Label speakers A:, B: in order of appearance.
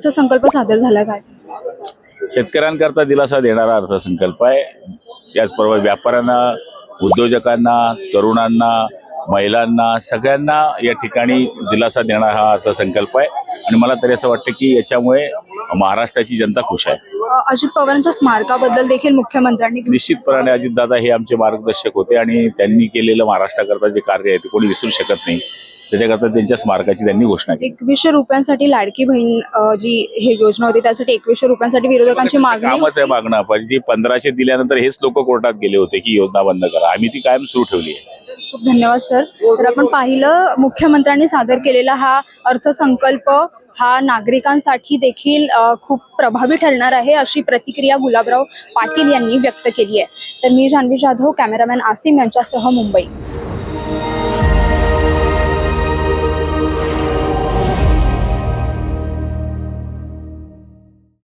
A: संकल्प सादर झाला काय?
B: शेतकऱ्यांकरता दिलासा देणारा अर्थसंकल्प आहे। त्याचबरोबर व्यापाऱ्यांना, उद्योजकांना, तरुणांना, महिलांना सगळ्यांना या ठिकाणी दिलासा देणारा हा अर्थसंकल्प आहे आणि मला तरी असं वाटतं की याच्यामुळे महाराष्ट्राची जनता खुश आहे।
A: अजित पवारांच्या स्मारकाबद्दल देखील मुख्यमंत्र्यांनी
B: निश्चितपणे अजितदादा हे आमचे मार्गदर्शक होते आणि त्यांनी केलेलं महाराष्ट्राकरता जे कार्य आहे ते कोणी विसरू शकत नाही। त्याच्याकरता त्यांच्या स्मारकाची त्यांनी घोषणा केली।
A: 2100 रुपयांसाठी लाडकी बहीण जी हे योजना होती त्यासाठी 2100 रुपयांसाठी विरोधकांची मागणी
B: कामच आहे मागणं, पण जी 1500 दिल्यानंतर हेच लोक कोर्टात गेले होते की योजना बंद करा। आम्ही ती कायम सुरू ठेवली आहे।
A: खूप धन्यवाद सर। तर आपण पाहिलं मुख्यमंत्र्यांनी सादर केलेला हा अर्थसंकल्प हा नागरिकांसाठी देखील खूप प्रभावी ठरणार आहे अशी प्रतिक्रिया गुलाबराव पाटील यांनी व्यक्त केली आहे। तर मी जान्हवी जाधव, कॅमेरामॅन आसिम यांच्यासह मुंबई।